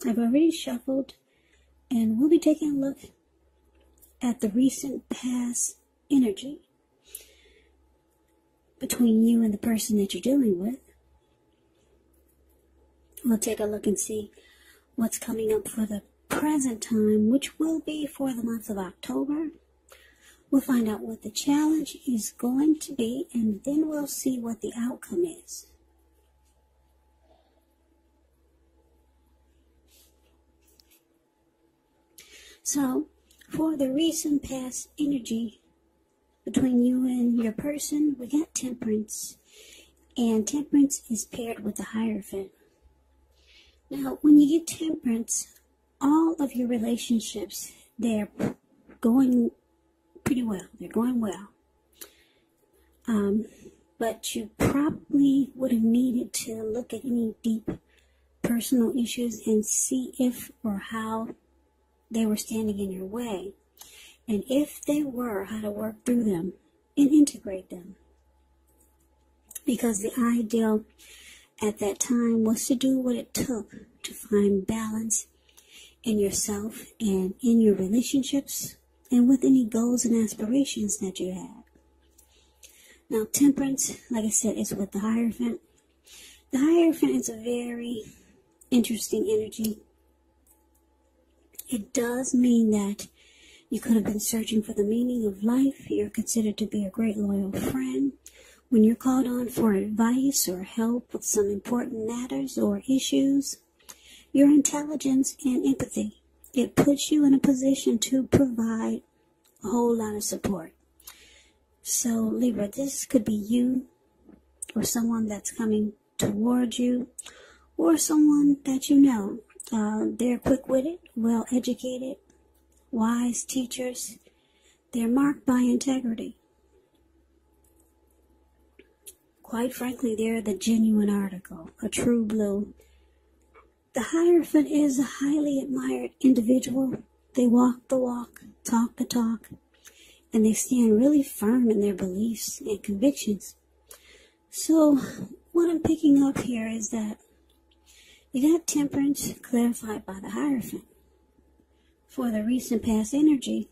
I've already shuffled, and we'll be taking a look at the recent past energy between you and the person that you're dealing with. We'll take a look and see what's coming up for the present time, which will be for the month of October. We'll find out what the challenge is going to be, and then we'll see what the outcome is. So, for the recent past energy between you and your person, we got Temperance, and Temperance is paired with the Hierophant. Now, when you get Temperance, all of your relationships, they're going pretty well. They're going well. But you probably would have needed to look at any deep personal issues and see if or how they were standing in your way. And if they were, how to work through them and integrate them. Because the ideal at that time was to do what it took to find balance in yourself and in your relationships and with any goals and aspirations that you had. Now, Temperance, like I said, is with the Hierophant. The Hierophant is a very interesting energy. It does mean that you could have been searching for the meaning of life. You're considered to be a great loyal friend. When you're called on for advice or help with some important matters or issues, your intelligence and empathy, it puts you in a position to provide a whole lot of support. So, Libra, this could be you or someone that's coming towards you or someone that you know. They're quick-witted, well-educated, wise teachers. They're marked by integrity. Quite frankly, they're the genuine article, a true blue. The Hierophant is a highly admired individual. They walk the walk, talk the talk, and they stand really firm in their beliefs and convictions. So, what I'm picking up here is that you got Temperance clarified by the Hierophant for the recent past energy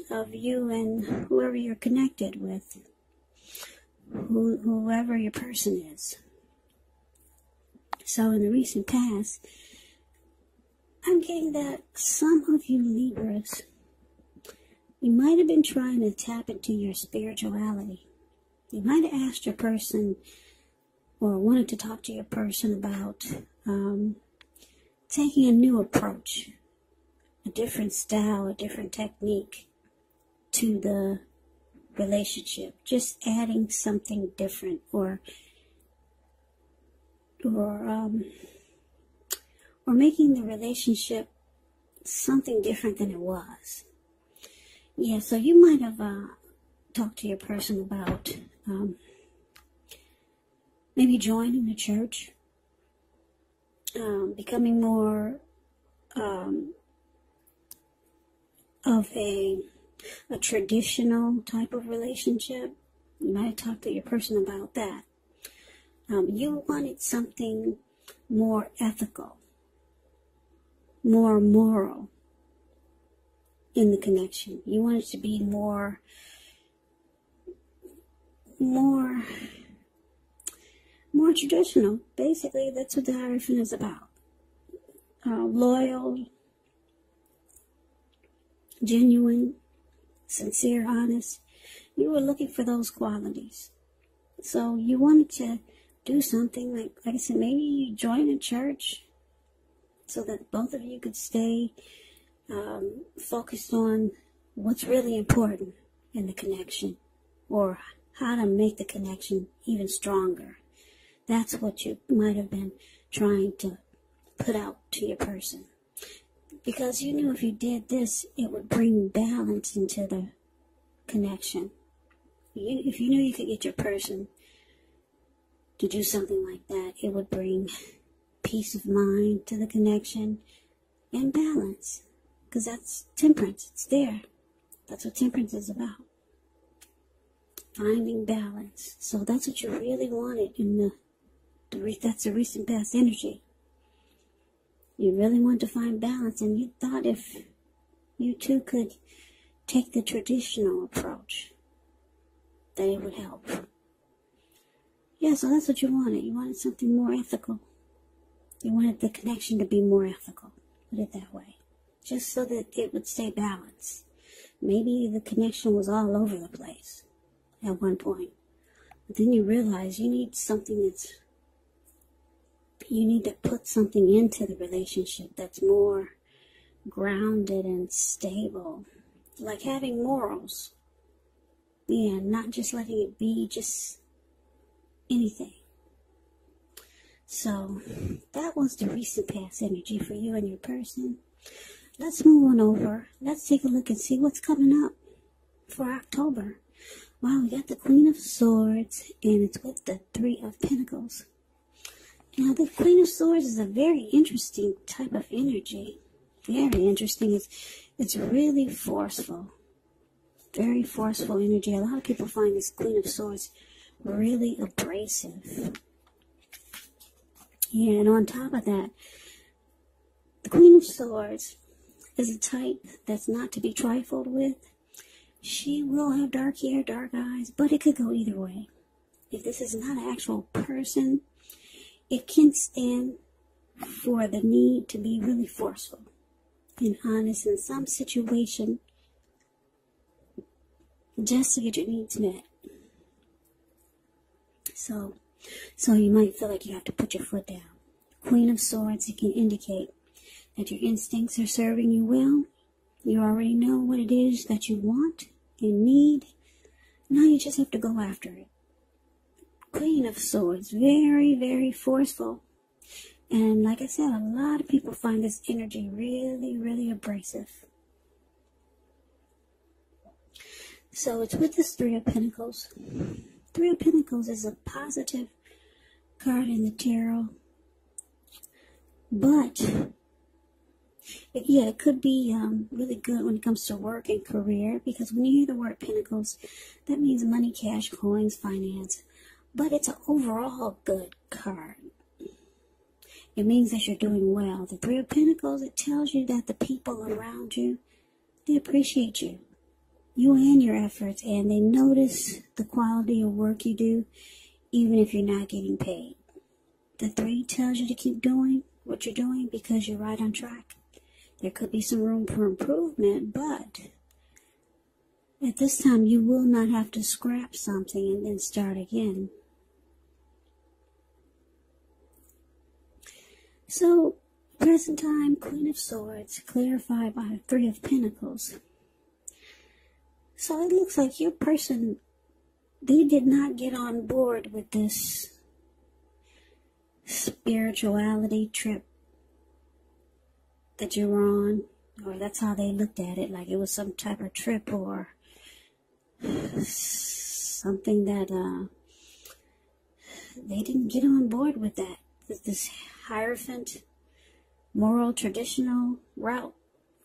of you and whoever you're connected with, whoever your person is. So in the recent past, I'm getting that some of you Libras, you might have been trying to tap into your spirituality. You might have asked your person or wanted to talk to your person about taking a new approach, a different style, a different technique to the relationship, just adding something different or making the relationship something different than it was. Yeah, so you might have talked to your person about maybe joining the church, becoming more of a traditional type of relationship. You might have talked to your person about that. You wanted something more ethical, more moral in the connection. You wanted to be more traditional. Basically, that's what the Hierophant is about. Loyal, genuine, sincere, honest. You were looking for those qualities. So you wanted to do something like I said, maybe you join a church so that both of you could stay focused on what's really important in the connection or how to make the connection even stronger. That's what you might have been trying to put out to your person. Because you knew if you did this, it would bring balance into the connection. If you knew you could get your person to do something like that, it would bring peace of mind to the connection and balance. Because that's Temperance. It's there. That's what Temperance is about. Finding balance. So that's what you really wanted in that's the recent past energy. You really want to find balance, and you thought if you two could take the traditional approach, that it would help. Yeah, so that's what you wanted. You wanted something more ethical. You wanted the connection to be more ethical. Put it that way. Just so that it would stay balanced. Maybe the connection was all over the place at one point. But then you realize you need something you need to put something into the relationship that's more grounded and stable. Like having morals. Yeah, not just letting it be just anything. So, that was the recent past energy for you and your person. Let's move on over. Let's take a look and see what's coming up for October. Wow, we got the Queen of Swords, and it's with the Three of Pentacles. Now, the Queen of Swords is a very interesting type of energy. Very interesting. It's really forceful. Very forceful energy. A lot of people find this Queen of Swords really abrasive. Yeah, and on top of that, the Queen of Swords is a type that's not to be trifled with. She will have dark hair, dark eyes, but it could go either way. If this is not an actual person, it can stand for the need to be really forceful and honest in some situation just to get your needs met. So you might feel like you have to put your foot down. Queen of Swords, it can indicate that your instincts are serving you well. You already know what it is that you want and need. Now you just have to go after it. Queen of Swords, very, very forceful. And like I said, a lot of people find this energy really, really abrasive. So it's with this Three of Pentacles. Three of Pentacles is a positive card in the tarot. But, yeah, it could be really good when it comes to work and career. Because when you hear the word Pentacles, that means money, cash, coins, finance. But it's an overall good card. It means that you're doing well. The Three of Pentacles, it tells you that the people around you, they appreciate you. You and your efforts, and they notice the quality of work you do, even if you're not getting paid. The Three tells you to keep doing what you're doing because you're right on track. There could be some room for improvement, but at this time you will not have to scrap something and then start again. So, present time, Queen of Swords, clarified by the Three of Pentacles. So it looks like your person, they did not get on board with this spirituality trip that you were on, or that's how they looked at it, like it was some type of trip or something that they didn't get on board with that. This Hierophant, moral, traditional route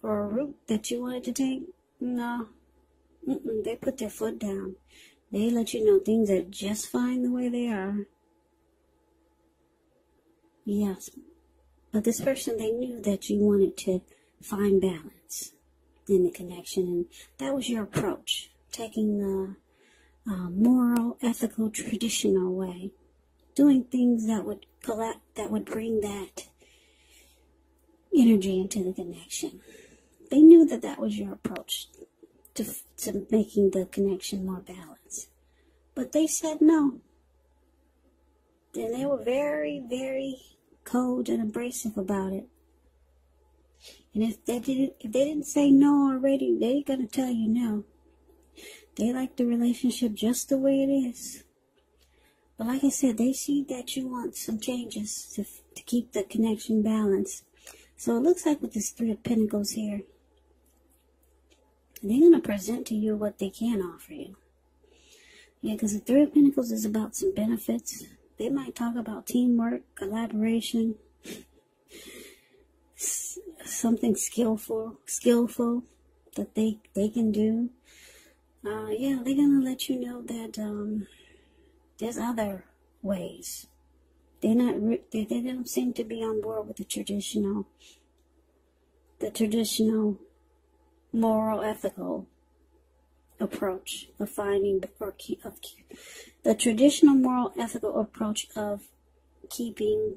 or a route that you wanted to take. No. They put their foot down. They let you know things are just fine the way they are. Yes. But this person, they knew that you wanted to find balance in the connection. And that was your approach. Taking the moral, ethical, traditional way. Doing things that would collect, that would bring that energy into the connection. They knew that that was your approach to making the connection more balanced. But they said no. And they were very, very cold and abrasive about it. And if they didn't say no already, they're going to tell you no. They like the relationship just the way it is. But like I said, they see that you want some changes to keep the connection balanced. So it looks like with this Three of Pentacles here, they're going to present to you what they can offer you. Yeah, because the Three of Pentacles is about some benefits. They might talk about teamwork, collaboration, something skillful that they can do. Yeah, they're going to let you know that there's other ways They don't seem to be on board with the traditional moral, ethical approach of finding, or the traditional moral, ethical approach of keeping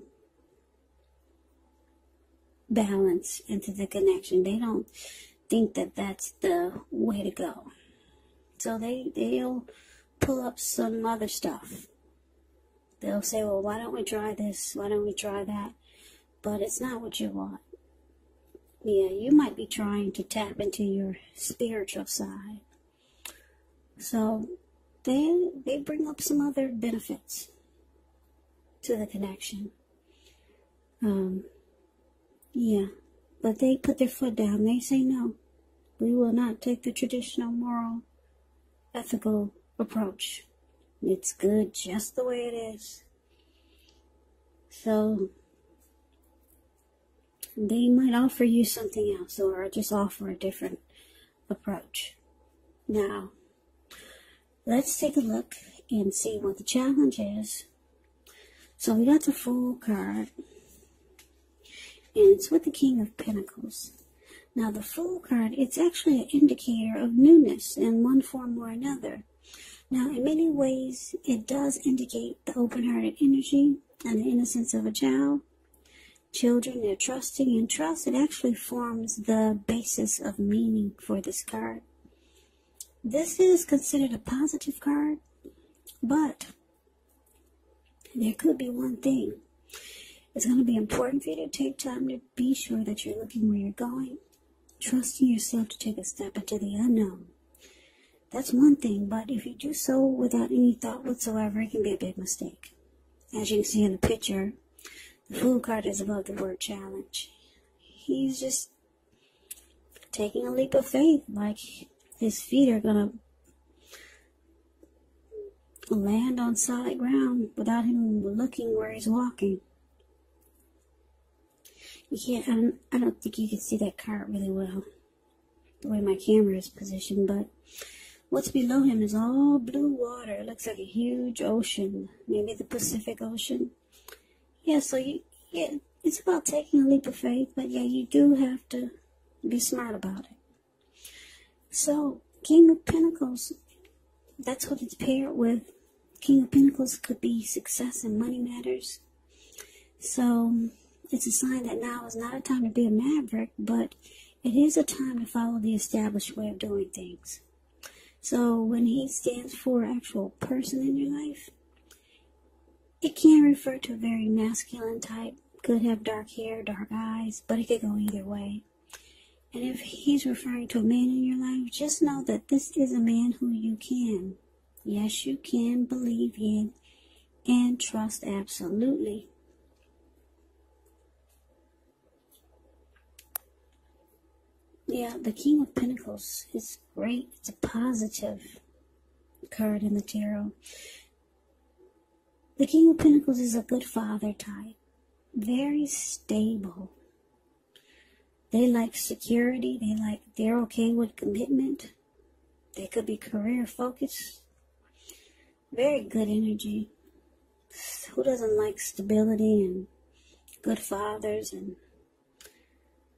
balance into the connection. They don't think that that's the way to go. So they'll pull up some other stuff. They'll say, well, why don't we try this? Why don't we try that? But it's not what you want. Yeah, you might be trying to tap into your spiritual side. So they bring up some other benefits to the connection. Yeah, but they put their foot down. They say, no, we will not take the traditional moral, ethical approach. It's good just the way it is. So they might offer you something else, or just offer a different approach. Now, let's take a look and see what the challenge is. So we got the Fool card, and it's with the King of Pentacles. Now the Fool card, it's actually an indicator of newness in one form or another. Now in many ways, it does indicate the open-hearted energy and the innocence of a child. Children, they're trusting, and trust, it actually forms the basis of meaning for this card. This is considered a positive card, but there could be one thing. It's going to be important for you to take time to be sure that you're looking where you're going, trusting yourself to take a step into the unknown. That's one thing, but if you do so without any thought whatsoever, it can be a big mistake. As you can see in the picture, the Fool card is above the word challenge. He's just taking a leap of faith, like his feet are going to land on solid ground without him looking where he's walking. You can't, I don't think you can see that card really well, the way my camera is positioned, but what's below him is all blue water. It looks like a huge ocean, maybe the Pacific Ocean. Yeah, so it's about taking a leap of faith, but yeah, you do have to be smart about it. So, King of Pentacles, that's what it's paired with. King of Pentacles could be success in money matters. So, it's a sign that now is not a time to be a maverick, but it is a time to follow the established way of doing things. So, when he stands for an actual person in your life, it can refer to a very masculine type. Could have dark hair, dark eyes, but it could go either way. And if he's referring to a man in your life, just know that this is a man who you can, yes, you can believe in and trust absolutely. Yeah, the King of Pentacles is great. It's a positive card in the tarot. The King of Pentacles is a good father type. Very stable. They like security. They're okay with commitment. They could be career focused. Very good energy. Who doesn't like stability and good fathers and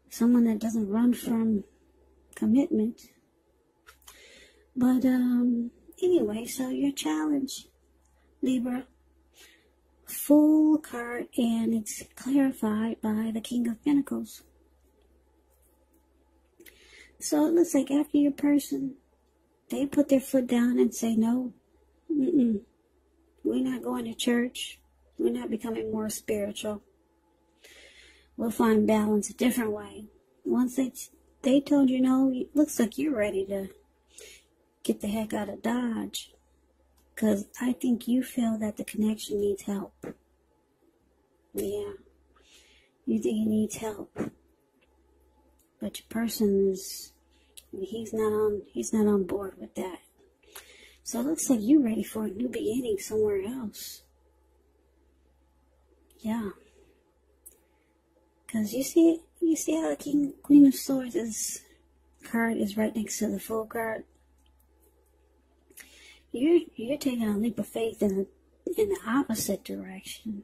someone that doesn't run from commitment? But anyway, so your challenge, Libra, Fool card, and it's clarified by the King of Pentacles. So it looks like after your person, they put their foot down and say, no, we're not going to church. We're not becoming more spiritual. We'll find balance a different way. Once they told you no, it looks like you're ready to get the heck out of Dodge. Because I think you feel that the connection needs help. Yeah. You think it needs help. But your person is, he's not on board with that. So it looks like you're ready for a new beginning somewhere else. Yeah. Because you see how the Queen of Swords card is right next to the Fool card? You're taking a leap of faith in the opposite direction.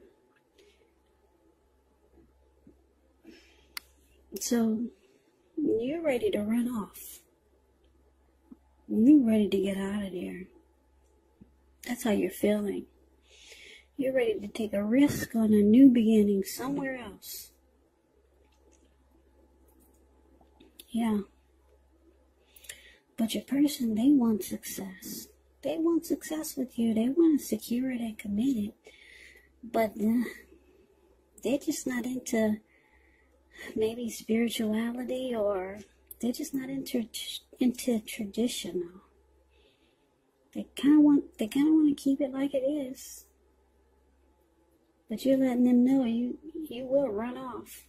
So you're ready to run off. You're ready to get out of there. That's how you're feeling. You're ready to take a risk on a new beginning somewhere else. Yeah. But your person, they want success. They want success with you. They want to secure it and commit it. But they're just not into maybe spirituality, or they're just not into traditional. They kind of want to keep it like it is. But you're letting them know you will run off.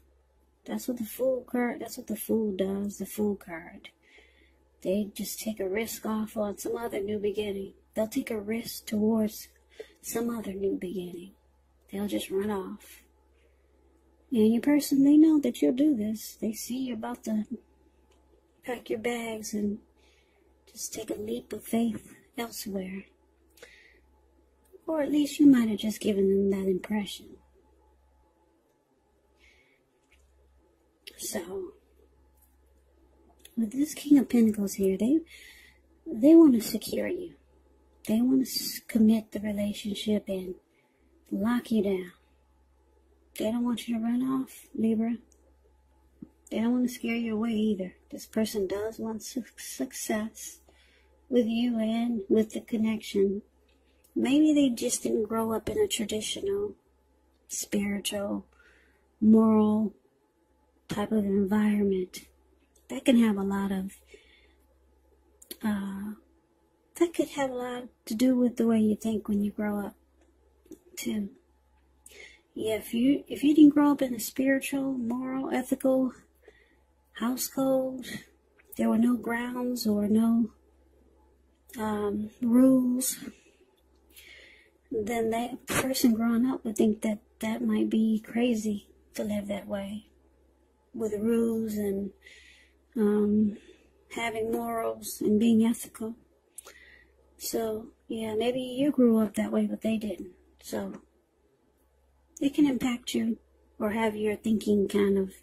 That's what the Fool card, that's what the Fool does, the Fool card. They just take a risk off on some other new beginning. They'll take a risk towards some other new beginning. They'll just run off. And your person, they know that you'll do this. They see you're about to pack your bags and just take a leap of faith elsewhere. Or at least you might have just given them that impression. So, with this King of Pentacles here, they want to secure you. They want to commit the relationship and lock you down. They don't want you to run off, Libra. They don't want to scare you away either. This person does want success with you and with the connection. Maybe they just didn't grow up in a traditional, spiritual, moral type of environment. That can have a lot of, that could have a lot to do with the way you think when you grow up, too. Yeah, if you didn't grow up in a spiritual, moral, ethical household, there were no grounds or no rules, then that person growing up would think that that might be crazy to live that way, with rules and having morals and being ethical. So, yeah, maybe you grew up that way, but they didn't. So, it can impact you or have your thinking kind of,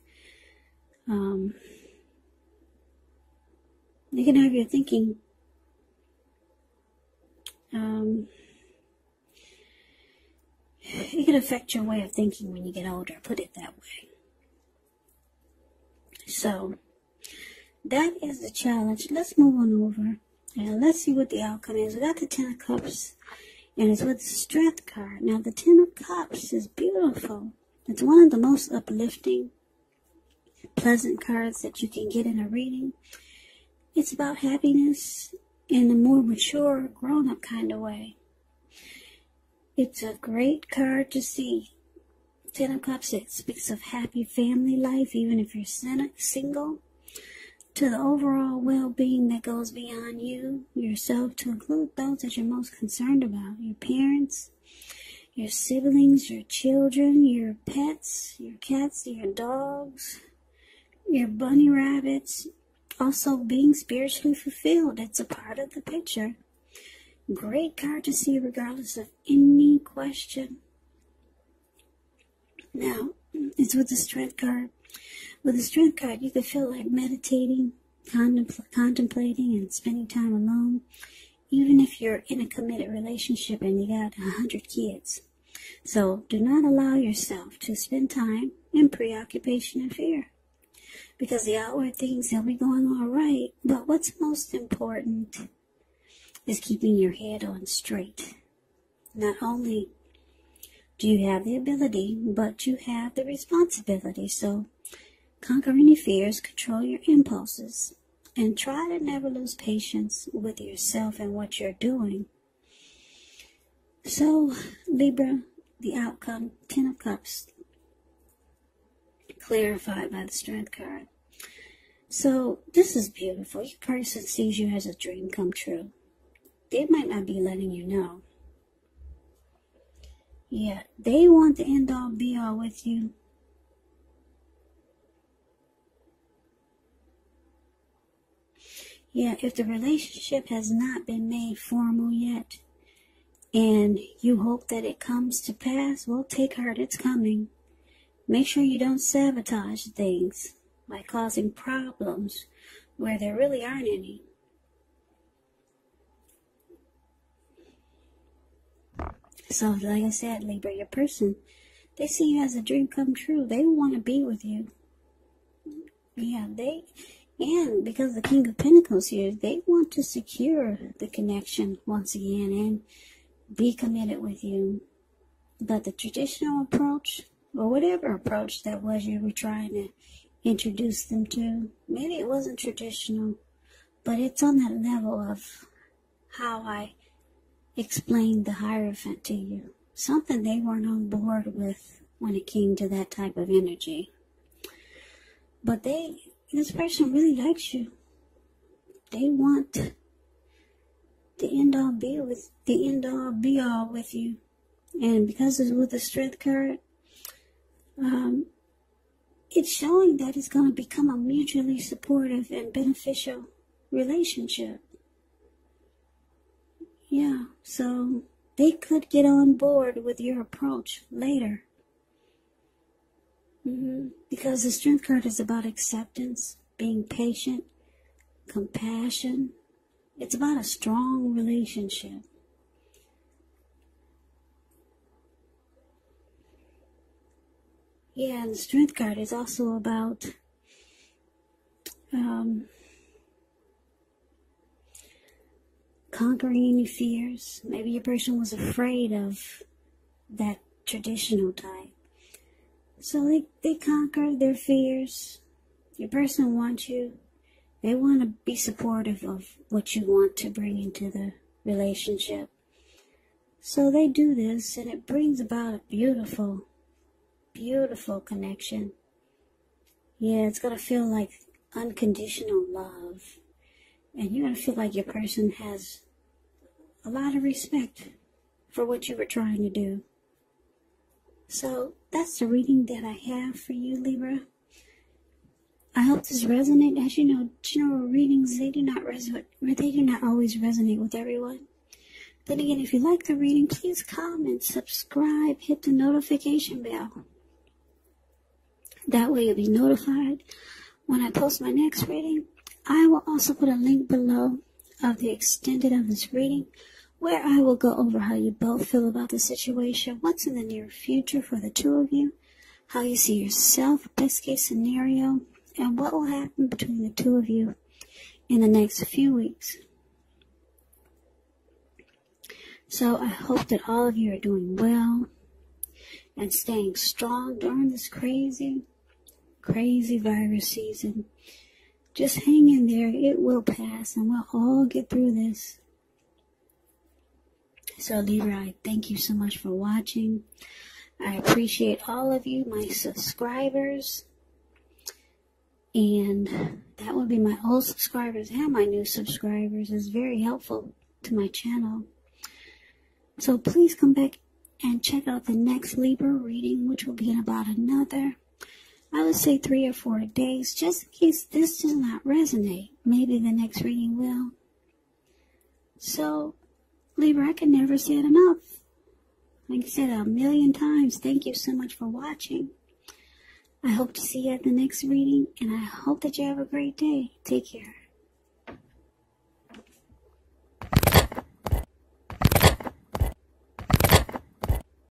you can have your thinking, it can affect your way of thinking when you get older, put it that way. So, that is the challenge. Let's move on over and let's see what the outcome is. We got the Ten of Cups, and it's with the Strength card. Now, the Ten of Cups is beautiful. It's one of the most uplifting, pleasant cards that you can get in a reading. It's about happiness in a more mature, grown-up kind of way. It's a great card to see. Ten of Cups, it speaks of happy family life, even if you're single, to the overall well-being that goes beyond you, yourself, to include those that you're most concerned about, your parents, your siblings, your children, your pets, your cats, your dogs, your bunny rabbits. Also being spiritually fulfilled, it's a part of the picture. Great card to see regardless of any question. Now, it's with the Strength card. With the Strength card, you can feel like meditating, contemplating, and spending time alone, even if you're in a committed relationship and you got 100 kids. So, do not allow yourself to spend time in preoccupation and fear, because the outward things, they'll be going all right, but what's most important is keeping your head on straight. Not only do you have the ability, but you have the responsibility. So conquer any fears, control your impulses, and try to never lose patience with yourself and what you're doing. So, Libra, the outcome, Ten of Cups, clarified by the Strength card. So, this is beautiful. Your person sees you as a dream come true. They might not be letting you know. Yeah, they want the end-all, be-all with you. Yeah, if the relationship has not been made formal yet, and you hope that it comes to pass, well, take heart, it's coming. Make sure you don't sabotage things. by causing problems where there really aren't any. So, like I said, Libra, your person, they see you as a dream come true. They want to be with you. Yeah, and because the King of Pentacles here, they want to secure the connection once again and be committed with you. But the traditional approach, or whatever approach that was you were trying to introduce them to, maybe it wasn't traditional, but it's on that level of how I explained the Hierophant to you. Something they weren't on board with when it came to that type of energy. But this person really likes you. They want the end all be all with you. And because it's with the Strength card, it's showing that it's going to become a mutually supportive and beneficial relationship. Yeah, so they could get on board with your approach later. Because the Strength card is about acceptance, being patient, compassion. It's about a strong relationship. Yeah, and the Strength card is also about conquering any fears. Maybe your person was afraid of that traditional type. So they conquered their fears. Your person wants you. They want to be supportive of what you want to bring into the relationship. So they do this, and it brings about a beautiful, beautiful connection. Yeah, it's going to feel like unconditional love. And you're going to feel like your person has a lot of respect for what you were trying to do. So that's the reading that I have for you, Libra. I hope this resonates. As you know, general readings, they do not always resonate with everyone. Then again, if you like the reading, please comment, subscribe, hit the notification bell. That way you'll be notified when I post my next reading. I will also put a link below of the extended of this reading, where I will go over how you both feel about the situation, what's in the near future for the two of you, how you see yourself, best case scenario, and what will happen between the two of you in the next few weeks. So I hope that all of you are doing well and staying strong during this crazy, crazy virus season. Just hang in there. It will pass, and we'll all get through this. So, Libra, I thank you so much for watching. I appreciate all of you, my subscribers. And that would be my old subscribers and my new subscribers. It's very helpful to my channel. So please come back and check out the next Libra reading, which will be in about another, I would say 3 or 4 days, just in case this does not resonate. Maybe the next reading will. So, Libra, I can never say it enough. Like I said 1,000,000 times, thank you so much for watching. I hope to see you at the next reading, and I hope that you have a great day. Take care.